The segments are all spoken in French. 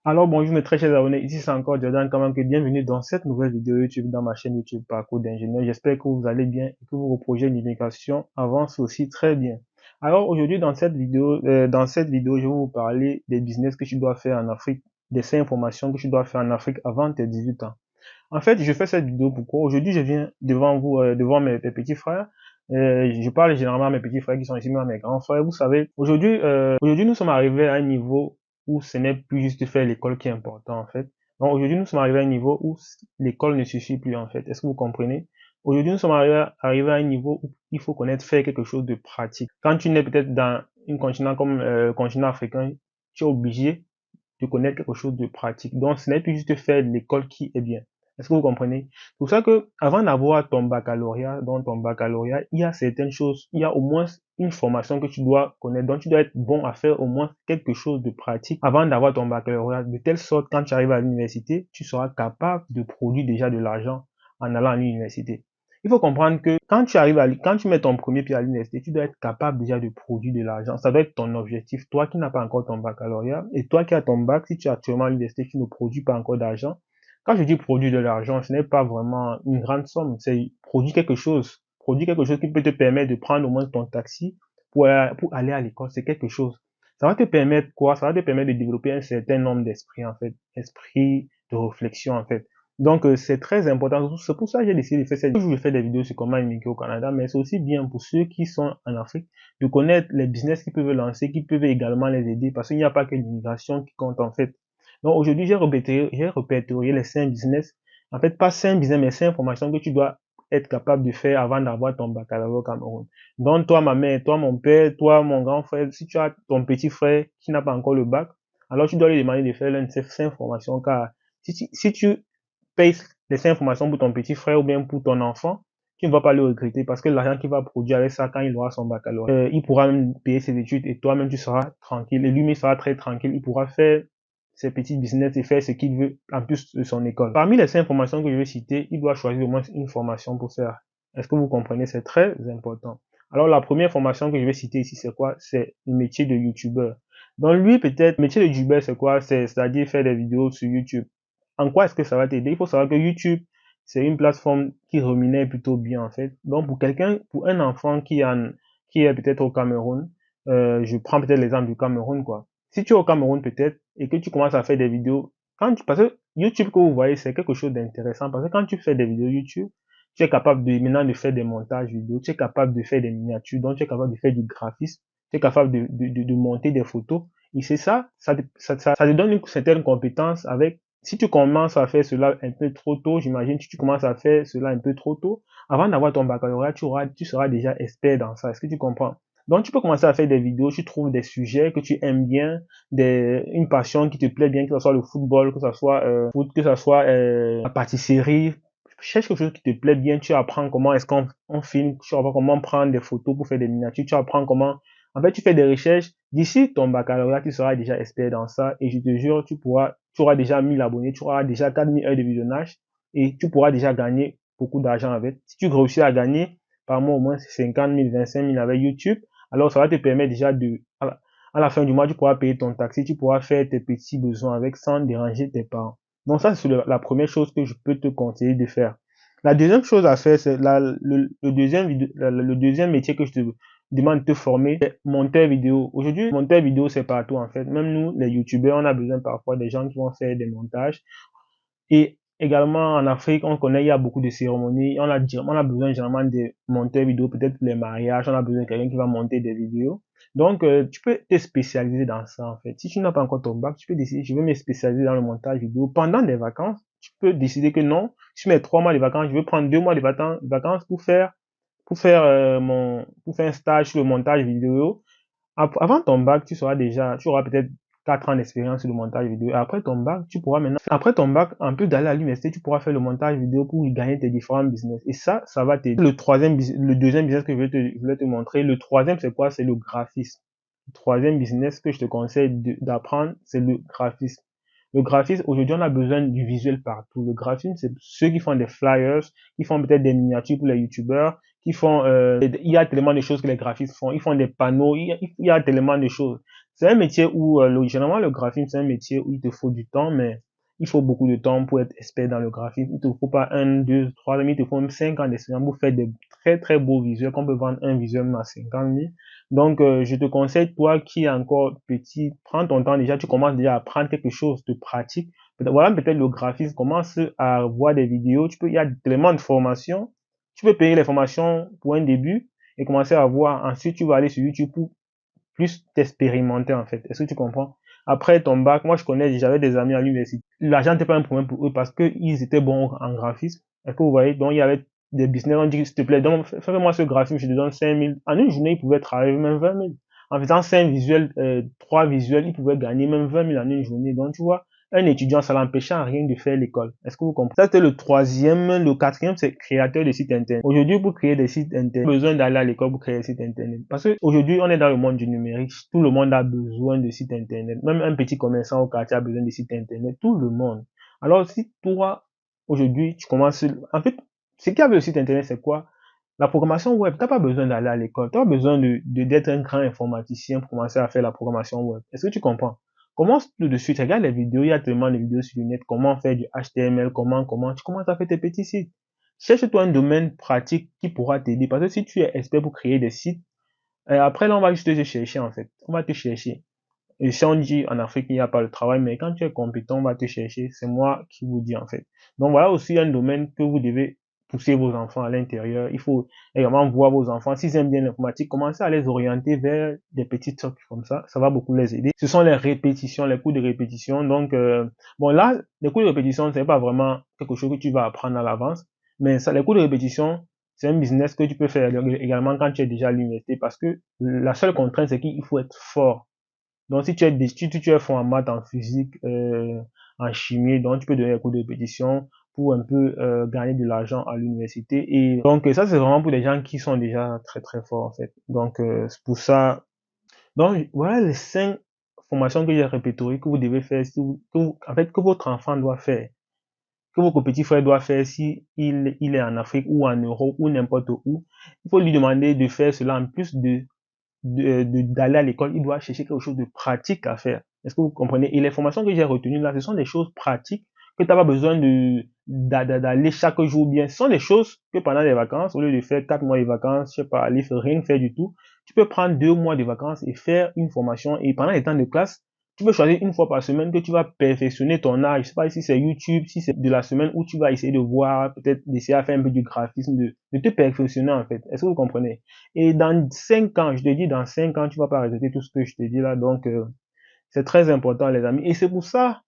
Alors bonjour mes très chers abonnés, ici c'est encore Jordan Kamanke, bienvenue dans cette nouvelle vidéo YouTube dans ma chaîne YouTube Parcours d'ingénieur. J'espère que vous allez bien et que vos projets d'immigration avancent aussi très bien. Alors aujourd'hui dans cette vidéo, je vais vous parler des business que tu dois faire en Afrique, des 5 informations que tu dois faire en Afrique avant tes 18 ans. En fait, je fais cette vidéo pourquoi aujourd'hui je viens devant vous, devant mes petits frères. Je parle généralement à mes petits frères qui sont ici, mais à mes grands frères. Vous savez, aujourd'hui nous sommes arrivés à un niveau où ce n'est plus juste faire l'école qui est important en fait. Donc aujourd'hui nous sommes arrivés à un niveau où l'école ne suffit plus en fait. Est-ce que vous comprenez? Aujourd'hui nous sommes arrivés à un niveau où il faut connaître faire quelque chose de pratique. Quand tu n'es peut-être dans un continent comme le continent africain, tu es obligé de connaître quelque chose de pratique. Donc ce n'est plus juste faire l'école qui est bien. Est-ce que vous comprenez? C'est pour ça que avant d'avoir ton baccalauréat, dans ton baccalauréat, il y a certaines choses, il y a au moins une formation que tu dois connaître. Donc tu dois être bon à faire au moins quelque chose de pratique avant d'avoir ton baccalauréat, de telle sorte quand tu arrives à l'université, tu seras capable de produire déjà de l'argent en allant à l'université. Il faut comprendre que quand tu mets ton premier pied à l'université, tu dois être capable déjà de produire de l'argent. Ça doit être ton objectif. Toi qui n'as pas encore ton baccalauréat et toi qui as ton bac, si tu es actuellement à l'université, tu ne produis pas encore d'argent. Quand je dis produire de l'argent, ce n'est pas vraiment une grande somme. C'est produire quelque chose. Produire quelque chose qui peut te permettre de prendre au moins ton taxi pour aller à l'école. C'est quelque chose. Ça va te permettre quoi? Ça va te permettre de développer un certain nombre d'esprits, en fait. Esprit de réflexion, en fait. Donc, c'est très important. C'est pour ça que j'ai décidé de faire cette vidéo. Je fais des vidéos sur comment immigrer au Canada, mais c'est aussi bien pour ceux qui sont en Afrique de connaître les business qu'ils peuvent lancer, qui peuvent également les aider, parce qu'il n'y a pas que l'immigration qui compte, en fait. Donc, aujourd'hui, j'ai répertorié les 5 business. En fait, pas 5 business, mais 5 informations que tu dois être capable de faire avant d'avoir ton baccalauréat au Cameroun. Donc, toi, ma mère, toi, mon père, toi, mon grand frère, si tu as ton petit frère qui n'a pas encore le bac, alors tu dois lui demander de faire l'une de ces 5 formations, car si tu payes les 5 formations pour ton petit frère ou bien pour ton enfant, tu ne vas pas le regretter parce que l'argent qu'il va produire avec ça quand il aura son baccalauréat, il pourra même payer ses études et toi-même tu seras tranquille et lui-même sera très tranquille. Il pourra faire ses petits business et faire ce qu'il veut en plus de son école. Parmi les 5 formations que je vais citer, il doit choisir au moins une formation pour faire. Est-ce que vous comprenez? C'est très important. Alors la première formation que je vais citer ici, c'est quoi? C'est le métier de youtubeur. Donc lui peut-être, le métier de youtubeur c'est quoi? C'est-à-dire faire des vidéos sur YouTube. En quoi est-ce que ça va t'aider? Il faut savoir que YouTube, c'est une plateforme qui rémunère plutôt bien en fait. Donc pour un enfant qui est peut-être au Cameroun, je prends peut-être l'exemple du Cameroun quoi. Si tu es au Cameroun peut-être et que tu commences à faire des vidéos, parce que YouTube que vous voyez c'est quelque chose d'intéressant parce que quand tu fais des vidéos YouTube, tu es capable maintenant de faire des montages vidéo, tu es capable de faire des miniatures, donc tu es capable de faire du graphisme, tu es capable de monter des photos. Et c'est ça te donne une certaine compétence avec si tu commences à faire cela un peu trop tôt, j'imagine, si tu commences à faire cela un peu trop tôt, avant d'avoir ton baccalauréat, tu seras déjà expert dans ça. Est-ce que tu comprends? Donc, tu peux commencer à faire des vidéos, tu trouves des sujets que tu aimes bien, une passion qui te plaît bien, que ce soit le football, que ce soit que ce soit la pâtisserie. Cherche quelque chose qui te plaît bien, tu apprends comment est-ce qu'on filme, tu apprends comment prendre des photos pour faire des miniatures, tu apprends comment en fait, tu fais des recherches. D'ici ton baccalauréat, tu seras déjà expert dans ça. Et je te jure, tu auras déjà 1000 abonnés, tu auras déjà 4000 heures de visionnage et tu pourras déjà gagner beaucoup d'argent avec. Si tu réussis à gagner par mois au moins 50 000, 25 000 avec YouTube, alors ça va te permettre déjà à la fin du mois, tu pourras payer ton taxi, tu pourras faire tes petits besoins avec sans déranger tes parents. Donc ça, c'est la première chose que je peux te conseiller de faire. La deuxième chose à faire, c'est le deuxième métier que je te demande de te former, c'est monteur vidéo. Aujourd'hui, monteur vidéo, c'est partout en fait. Même nous, les youtubeurs, on a besoin parfois des gens qui vont faire des montages. Et également en Afrique, on connaît, il y a beaucoup de cérémonies. On a besoin généralement de monteurs vidéo, peut-être pour les mariages, on a besoin de quelqu'un qui va monter des vidéos. Donc, tu peux te spécialiser dans ça en fait. Si tu n'as pas encore ton bac, tu peux décider, je vais me spécialiser dans le montage vidéo. Pendant des vacances, tu peux décider que non, sur mes 3 mois de vacances, je vais prendre 2 mois de vacances pour faire un stage sur le montage vidéo. Avant ton bac, tu auras peut-être 4 ans d'expérience sur le montage vidéo. Après ton bac, après ton bac, en plus d'aller à l'université, tu pourras faire le montage vidéo pour gagner tes différents business. Et ça va t'aider. Le deuxième business que je vais te montrer, le troisième, c'est quoi? C'est le graphisme. Le troisième business que je te conseille d'apprendre, c'est le graphisme. Le graphisme, aujourd'hui, on a besoin du visuel partout. Le graphisme, c'est ceux qui font des flyers, qui font peut-être des miniatures pour les youtubeurs, qui font, il y a tellement de choses que les graphistes font. Ils font des panneaux, il y a tellement de choses. C'est un métier où, généralement, le graphisme, c'est un métier où il te faut du temps, mais il faut beaucoup de temps pour être expert dans le graphisme. Il te faut pas 1, 2, 3 ans, il te faut même 5 ans d'expérience pour faire des très très beaux visuels qu'on peut vendre un visuel à 50 000. Donc, je te conseille, toi qui es encore petit, prends ton temps déjà, tu commences déjà à apprendre quelque chose de pratique. Voilà, peut-être le graphisme, commence à voir des vidéos. Il y a tellement de formations. Tu peux payer les formations pour un début et commencer à voir. Ensuite, tu vas aller sur YouTube pour plus t'expérimenter en fait. Est-ce que tu comprends? Après ton bac, moi je connais, j'avais des amis à l'université. L'argent n'était pas un problème pour eux parce qu'ils étaient bons en graphisme. Est-ce que vous voyez? Donc il y avait des business, on dit s'il te plaît, donc fais-moi ce graphisme, je te donne 5 000. En une journée, ils pouvaient travailler même 20 000. En faisant 5 visuels, 3 visuels, ils pouvaient gagner même 20 000 en une journée. Donc tu vois, un étudiant, ça l'empêchait en rien de faire l'école. Est-ce que vous comprenez? Ça, c'était le troisième. Le quatrième, c'est créateur de site internet. Aujourd'hui, pour créer des sites internet, pas besoin d'aller à l'école pour créer des sites internet. Parce que aujourd'hui, on est dans le monde du numérique. Tout le monde a besoin de sites internet. Même un petit commerçant au quartier a besoin de sites internet. Tout le monde. Alors, si toi, aujourd'hui, tu commences, en fait, ce qu'il y a le site internet, c'est quoi? La programmation web, t'as pas besoin d'aller à l'école. T'as pas besoin d'être un grand informaticien pour commencer à faire la programmation web. Est-ce que tu comprends? Commence tout de suite, regarde les vidéos, il y a tellement de vidéos sur le net, comment faire du HTML, tu commences à faire tes petits sites. Cherche-toi un domaine pratique qui pourra t'aider, parce que si tu es expert pour créer des sites, après là, on va juste te chercher en fait. On va te chercher. Et si on dit en Afrique, il n'y a pas le travail, mais quand tu es compétent, on va te chercher. C'est moi qui vous dis en fait. Donc voilà aussi un domaine que vous devez pousser vos enfants à l'intérieur. Il faut également voir vos enfants. S'ils aiment bien l'informatique, commencez à les orienter vers des petits trucs comme ça. Ça va beaucoup les aider. Ce sont les répétitions, les cours de répétition. Donc, bon là, les cours de répétition, c'est pas vraiment quelque chose que tu vas apprendre à l'avance. Mais ça, les cours de répétition, c'est un business que tu peux faire également quand tu es déjà à l'université parce que la seule contrainte, c'est qu'il faut être fort. Donc, si tu es fort en maths, en physique, en chimie, donc tu peux donner des cours de répétition pour un peu gagner de l'argent à l'université. Et donc, ça, c'est vraiment pour des gens qui sont déjà très, très forts, en fait. Donc, c'est pour ça. Donc, voilà les 5 formations que j'ai répertoriées que vous devez faire, en fait, que votre enfant doit faire, que votre petit frère doit faire si il est en Afrique ou en Europe ou n'importe où. Il faut lui demander de faire cela en plus d'aller à l'école, il doit chercher quelque chose de pratique à faire. Est-ce que vous comprenez? Et les formations que j'ai retenues là, ce sont des choses pratiques que tu n'as pas besoin d'aller chaque jour bien. Ce sont des choses que pendant les vacances, au lieu de faire 4 mois de vacances, je sais pas, aller faire rien faire du tout, tu peux prendre 2 mois de vacances et faire une formation. Et pendant les temps de classe, tu peux choisir une fois par semaine que tu vas perfectionner ton art. Je sais pas si c'est YouTube, si c'est de la semaine où tu vas essayer de voir, peut-être d'essayer à faire un peu du graphisme, de te perfectionner en fait. Est-ce que vous comprenez? Et dans 5 ans, je te dis, dans 5 ans, tu vas pas regretter tout ce que je te dis là. Donc, c'est très important, les amis. Et c'est pour ça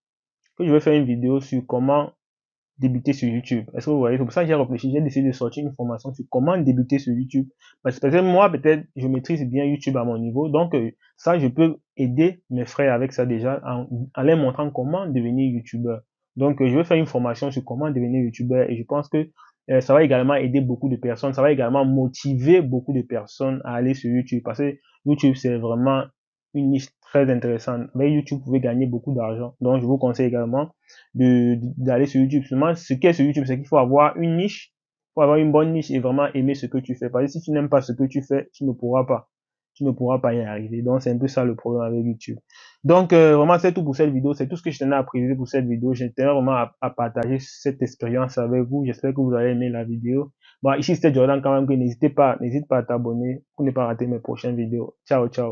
que je vais faire une vidéo sur comment débuter sur YouTube. Est-ce que vous voyez? C'est pour ça que j'ai réfléchi, j'ai décidé de sortir une formation sur comment débuter sur YouTube. Parce que peut-être moi, peut-être, je maîtrise bien YouTube à mon niveau. Donc, ça, je peux aider mes frères avec ça déjà, en leur montrant comment devenir YouTubeur. Donc, je vais faire une formation sur comment devenir YouTubeur et je pense que ça va également aider beaucoup de personnes. Ça va également motiver beaucoup de personnes à aller sur YouTube. Parce que YouTube, c'est vraiment une niche très intéressante. Avec YouTube, vous pouvez gagner beaucoup d'argent. Donc, je vous conseille également d'aller sur YouTube. Seulement, ce qui est sur YouTube, c'est qu'il faut avoir une niche, il faut avoir une bonne niche et vraiment aimer ce que tu fais. Parce que si tu n'aimes pas ce que tu fais, tu ne pourras pas. Tu ne pourras pas y arriver. Donc, c'est un peu ça le problème avec YouTube. Donc, vraiment, c'est tout pour cette vidéo. C'est tout ce que je tenais à préciser pour cette vidéo. Je tenais vraiment à partager cette expérience avec vous. J'espère que vous avez aimé la vidéo. Bon, ici, c'était Jordan quand même. N'hésite pas à t'abonner pour ne pas rater mes prochaines vidéos. Ciao, ciao.